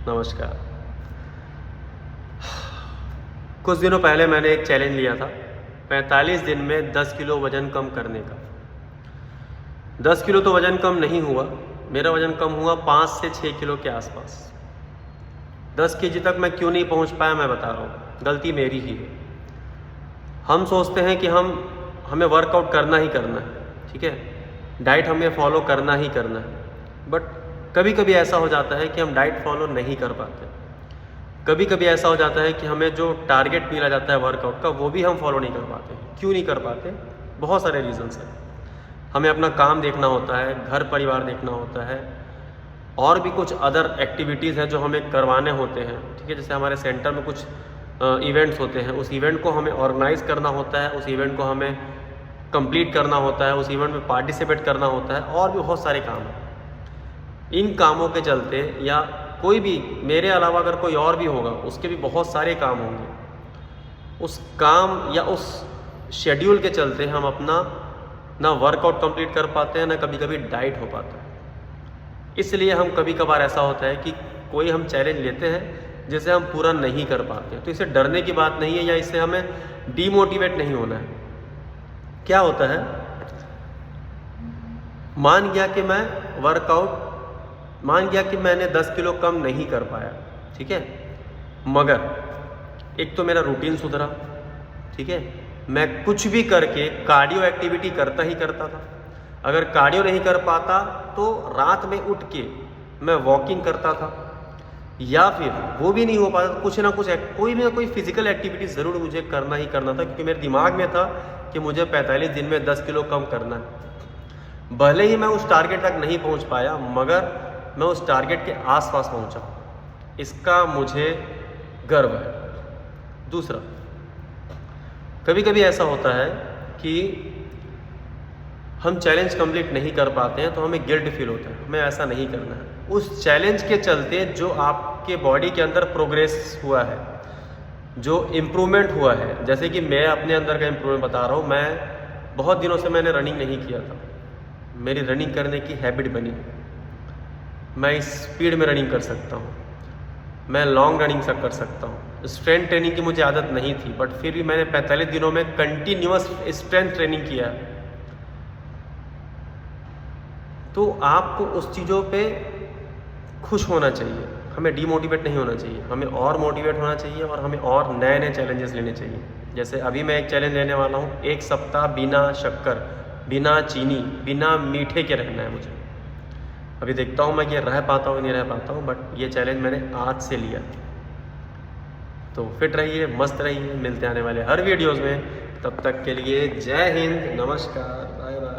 नमस्कार। कुछ दिनों पहले मैंने एक चैलेंज लिया था 45 दिन में 10 किलो वज़न कम करने का। 10 किलो तो वज़न कम नहीं हुआ, मेरा वज़न कम हुआ 5 से 6 किलो के आसपास। 10 केजी तक मैं क्यों नहीं पहुंच पाया मैं बता रहा हूँ, गलती मेरी ही है। हम सोचते हैं कि हमें वर्कआउट करना ही करना है, ठीक है, डाइट हमें फॉलो करना ही करना है, बट कभी कभी ऐसा हो जाता है कि हम डाइट फॉलो नहीं कर पाते। कभी कभी ऐसा हो जाता है कि हमें जो टारगेट मिला जाता है वर्कआउट का वो भी हम फॉलो नहीं कर पाते। क्यों नहीं कर पाते? बहुत सारे रीज़न्स हैं। हमें अपना काम देखना होता है, घर परिवार देखना होता है, और भी कुछ अदर एक्टिविटीज़ हैं जो हमें करवाने होते हैं, ठीक है। जैसे हमारे सेंटर में कुछ इवेंट्स होते हैं, उस इवेंट को हमें ऑर्गेनाइज़ करना होता है, उस इवेंट को हमें कंप्लीट करना होता है, उस इवेंट में पार्टिसिपेट करना होता है, और भी बहुत सारे काम हैं। इन कामों के चलते, या कोई भी मेरे अलावा अगर कोई और भी होगा उसके भी बहुत सारे काम होंगे, उस काम या उस शेड्यूल के चलते हम अपना ना वर्कआउट कंप्लीट कर पाते हैं, ना कभी कभी डाइट हो पाता है। इसलिए हम कभी कभार ऐसा होता है कि कोई हम चैलेंज लेते हैं जिसे हम पूरा नहीं कर पाते हैं। तो इससे डरने की बात नहीं है, या इससे हमें डीमोटिवेट नहीं होना है। क्या होता है, मान गया कि मैंने 10 किलो कम नहीं कर पाया, ठीक है, मगर एक तो मेरा रूटीन सुधरा, ठीक है, मैं कुछ भी करके कार्डियो एक्टिविटी करता ही करता था। अगर कार्डियो नहीं कर पाता तो रात में उठ के मैं वॉकिंग करता था, या फिर वो भी नहीं हो पाता तो कुछ ना कुछ कोई ना कोई फिजिकल एक्टिविटी ज़रूर मुझे करना ही करना था, क्योंकि मेरे दिमाग में था कि मुझे 45 दिन में 10 किलो कम करना है। भले ही मैं उस टारगेट तक नहीं पहुंच पाया, मगर मैं उस टारगेट के आसपास पहुंचा, इसका मुझे गर्व है। दूसरा, कभी कभी ऐसा होता है कि हम चैलेंज कंप्लीट नहीं कर पाते हैं तो हमें गिल्ट फील होता है, हमें ऐसा नहीं करना है। उस चैलेंज के चलते जो आपके बॉडी के अंदर प्रोग्रेस हुआ है, जो इम्प्रूवमेंट हुआ है, जैसे कि मैं अपने अंदर का इम्प्रूवमेंट बता रहा हूँ। मैं बहुत दिनों से मैंने रनिंग नहीं किया था, मेरी रनिंग करने की हैबिट बनी। मैं स्पीड में रनिंग कर सकता हूँ, मैं लॉन्ग रनिंग सब कर सकता हूँ। स्ट्रेंथ ट्रेनिंग की मुझे आदत नहीं थी, बट फिर भी मैंने 45 दिनों में कंटिन्यूअस स्ट्रेंथ ट्रेनिंग किया। तो आपको उस चीज़ों पे खुश होना चाहिए, हमें डीमोटिवेट नहीं होना चाहिए, हमें और मोटिवेट होना चाहिए, और हमें और नए नए चैलेंजेस लेने चाहिए। जैसे अभी मैं एक चैलेंज लेने वाला हूँ, 1 सप्ताह बिना शक्कर, बिना चीनी, बिना मीठे के रहना है मुझे। अभी देखता हूँ मैं ये रह पाता हूँ नहीं रह पाता हूँ, बट ये चैलेंज मैंने आज से लिया। तो फिट रहिए, मस्त रहिए, मिलते आने वाले हर वीडियोज़ में। तब तक के लिए जय हिंद, नमस्कार, बाय बाय।